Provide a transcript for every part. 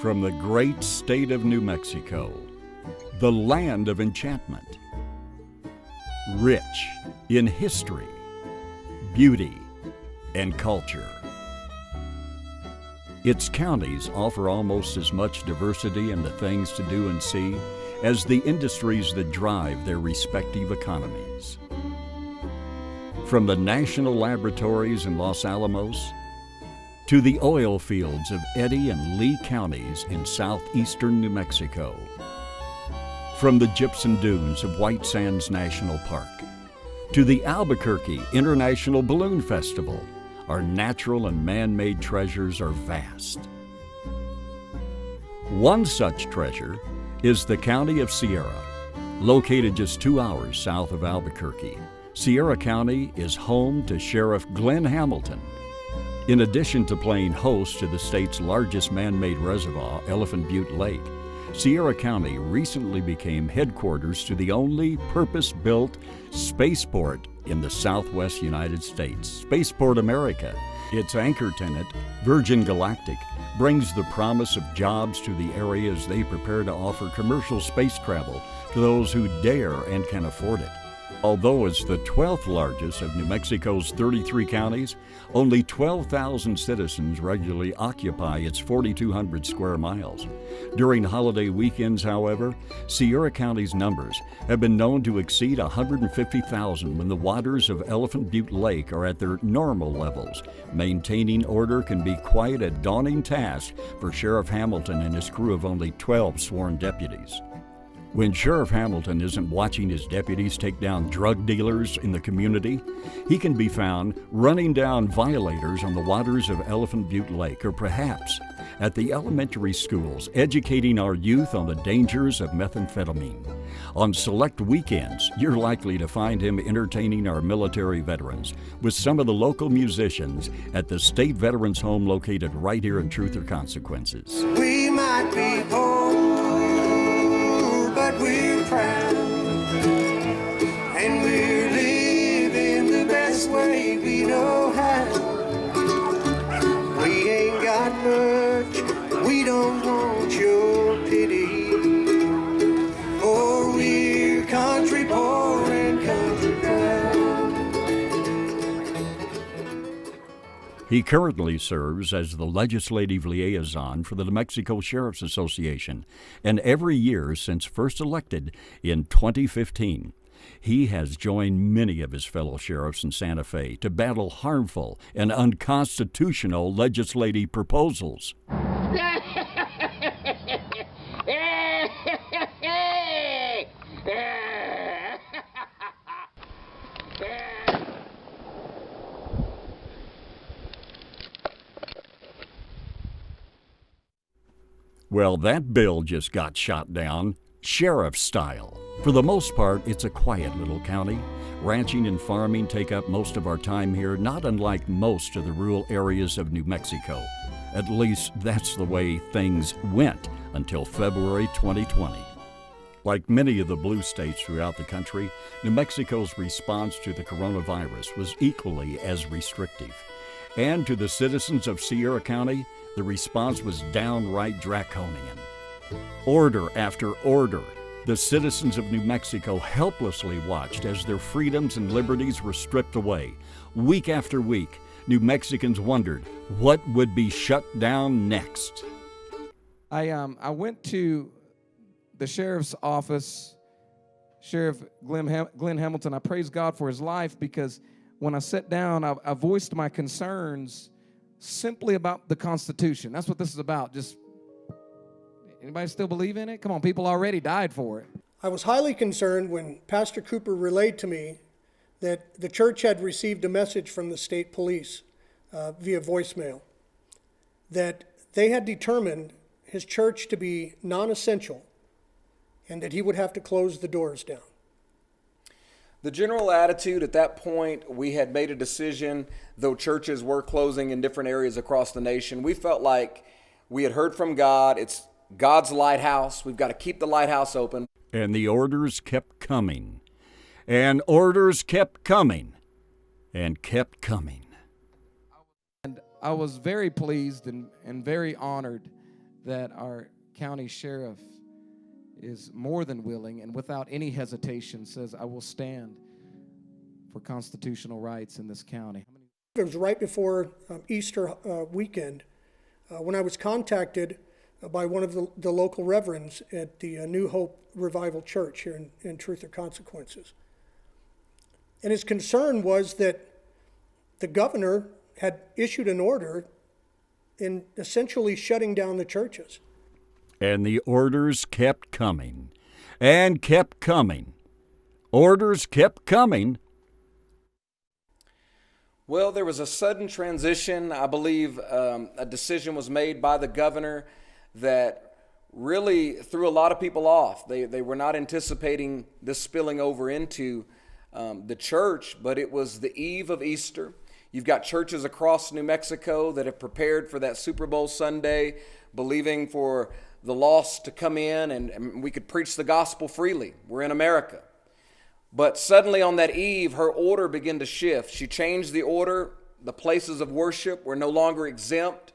From the great state of New Mexico, the land of enchantment, rich in history, beauty, and culture. Its counties offer almost as much diversity in the things to do and see as the industries that drive their respective economies. From the national laboratories in Los Alamos to the oil fields of Eddy and Lee counties in southeastern New Mexico. From the gypsum dunes of White Sands National Park to the Albuquerque International Balloon Festival, our natural and man-made treasures are vast. One such treasure is the county of Sierra. Located just 2 hours south of Albuquerque, Sierra County is home to Sheriff Glenn Hamilton. In addition to playing host to the state's largest man-made reservoir, Elephant Butte Lake, Sierra County recently became headquarters to the only purpose-built spaceport in the southwest United States, Spaceport America. Its anchor tenant, Virgin Galactic, brings the promise of jobs to the area as they prepare to offer commercial space travel to those who dare and can afford it. Although it's the 12th largest of New Mexico's 33 counties, only 12,000 citizens regularly occupy its 4,200 square miles. During holiday weekends, however, Sierra County's numbers have been known to exceed 150,000 when the waters of Elephant Butte Lake are at their normal levels. Maintaining order can be quite a daunting task for Sheriff Hamilton and his crew of only 12 sworn deputies. When Sheriff Hamilton isn't watching his deputies take down drug dealers in the community, he can be found running down violators on the waters of Elephant Butte Lake, or perhaps at the elementary schools, educating our youth on the dangers of methamphetamine. On select weekends, you're likely to find him entertaining our military veterans with some of the local musicians at the State Veterans Home located right here in Truth or Consequences. We might be poor, but we're proud, and we're living the best way we know how. We ain't got much, we don't want your pity, for we're country poor and country proud. He currently serves as the legislative liaison for the New Mexico Sheriff's Association, and every year since first elected in 2015, he has joined many of his fellow sheriffs in Santa Fe to battle harmful and unconstitutional legislative proposals. Well, that bill just got shot down, sheriff style. For the most part, it's a quiet little county. Ranching and farming take up most of our time here, not unlike most of the rural areas of New Mexico. At least that's the way things went until February 2020. Like many of the blue states throughout the country, New Mexico's response to the coronavirus was equally as restrictive. And to the citizens of Sierra County, the response was downright draconian. Order after order, the citizens of New Mexico helplessly watched as their freedoms and liberties were stripped away. Week after week, New Mexicans wondered what would be shut down next. I went to the sheriff's office, Sheriff Glenn Hamilton. I praise God for his life, because when I sat down, I voiced my concerns simply about the Constitution. That's what this is about. Just, anybody still believe in it? Come on, people already died for it. I was highly concerned when Pastor Cooper relayed to me that the church had received a message from the state police via voicemail that they had determined his church to be non-essential and that he would have to close the doors down. The general attitude at that point, we had made a decision, though churches were closing in different areas across the nation, we felt like we had heard from God. It's God's lighthouse. We've got to keep the lighthouse open. And the orders kept coming. And orders kept coming. And kept coming. And I was very pleased and very honored that our county sheriff is more than willing and without any hesitation says, I will stand for constitutional rights in this county. It was right before Easter weekend when I was contacted by one of the local reverends at the New Hope Revival Church here in Truth or Consequences. And his concern was that the governor had issued an order in essentially shutting down the churches. And the orders kept coming and kept coming. Orders kept coming. Well, there was a sudden transition. I believe a decision was made by the governor that really threw a lot of people off. They were not anticipating this spilling over into the church, but it was the eve of Easter. You've got churches across New Mexico that have prepared for that Super Bowl Sunday, believing for the lost to come in and we could preach the gospel freely. We're in America. But suddenly on that eve, her order began to shift. She changed the order. The places of worship were no longer exempt.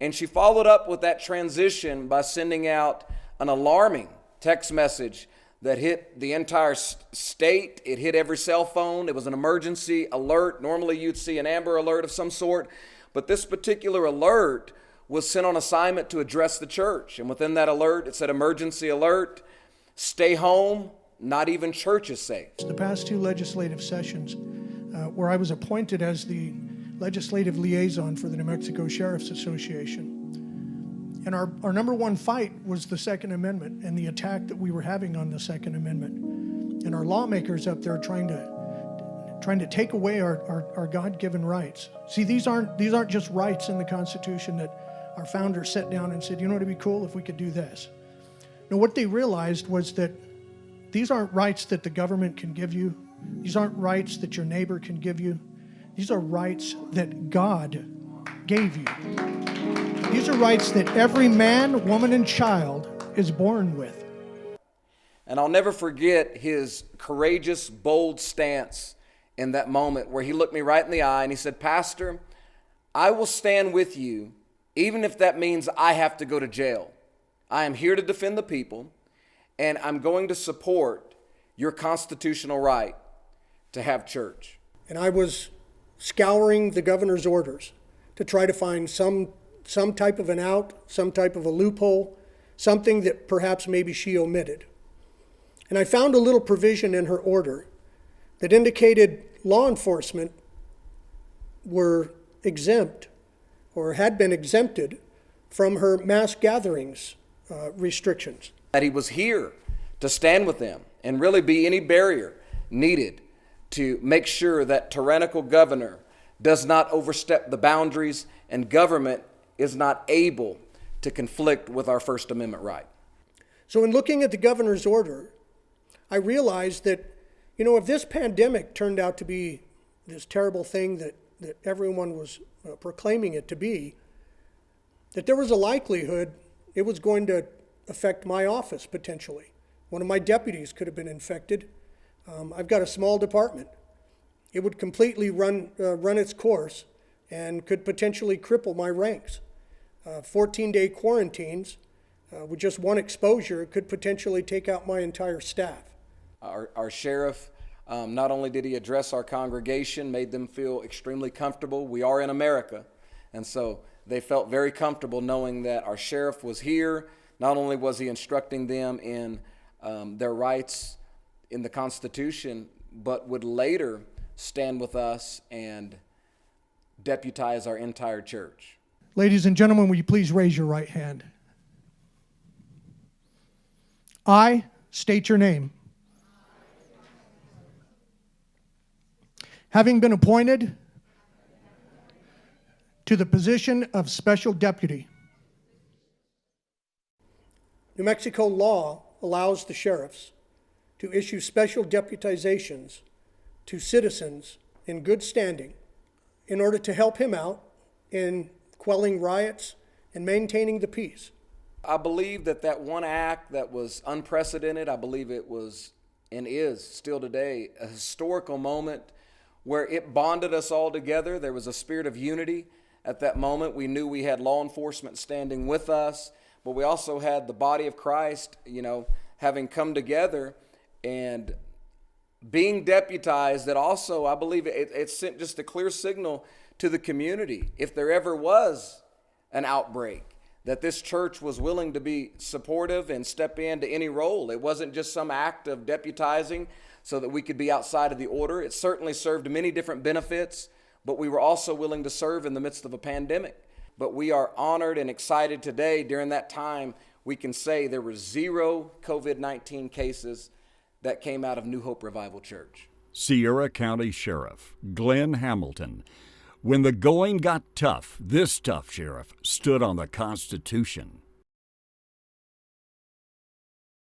And she followed up with that transition by sending out an alarming text message that hit the entire state. It hit every cell phone. It was an emergency alert. Normally you'd see an Amber Alert of some sort, but this particular alert was sent on assignment to address the church. And within that alert, it said, emergency alert, stay home, not even church is safe. The past two legislative sessions where I was appointed as the legislative liaison for the New Mexico Sheriff's Association. And our number one fight was the Second Amendment and the attack that we were having on the Second Amendment. And our lawmakers up there trying to take away our God-given rights. See, these aren't just rights in the Constitution that our founders sat down and said, you know, it'd be cool if we could do this. No, what they realized was that these aren't rights that the government can give you. These aren't rights that your neighbor can give you. These are rights that God gave you. These are rights that every man, woman, and child is born with. And I'll never forget his courageous, bold stance in that moment where he looked me right in the eye and he said, Pastor, I will stand with you even if that means I have to go to jail. I am here to defend the people, and I'm going to support your constitutional right to have church. And I was scouring the governor's orders to try to find some type of an out, some type of a loophole, something that perhaps maybe she omitted. And I found a little provision in her order that indicated law enforcement were exempt or had been exempted from her mass gatherings restrictions. That he was here to stand with them and really be any barrier needed to make sure that tyrannical governor does not overstep the boundaries and government is not able to conflict with our First Amendment right. So in looking at the governor's order, I realized that, you know, if this pandemic turned out to be this terrible thing that everyone was proclaiming it to be, that there was a likelihood it was going to affect my office potentially. One of my deputies could have been infected. I've got a small department. It would completely run its course and could potentially cripple my ranks. 14-day quarantines with just one exposure could potentially take out my entire staff. Our sheriff, not only did he address our congregation, made them feel extremely comfortable. We are in America, and so they felt very comfortable knowing that our sheriff was here. Not only was he instructing them in their rights in the Constitution, but would later stand with us and deputize our entire church. Ladies and gentlemen, will you please raise your right hand? I state your name. Having been appointed to the position of Special Deputy. New Mexico law allows the sheriffs to issue special deputizations to citizens in good standing in order to help him out in quelling riots and maintaining the peace. I believe that one act that was unprecedented, I believe it was and is still today a historical moment where it bonded us all together. There was a spirit of unity at that moment. We knew we had law enforcement standing with us, but we also had the body of Christ, having come together and being deputized. That also, I believe it sent just a clear signal to the community, if there ever was an outbreak, that this church was willing to be supportive and step into any role. It wasn't just some act of deputizing so that we could be outside of the order. It certainly served many different benefits, but we were also willing to serve in the midst of a pandemic. But we are honored and excited today. During that time, we can say there were 0 COVID-19 cases that came out of New Hope Revival Church. Sierra County Sheriff Glenn Hamilton. When the going got tough, this tough sheriff stood on the Constitution.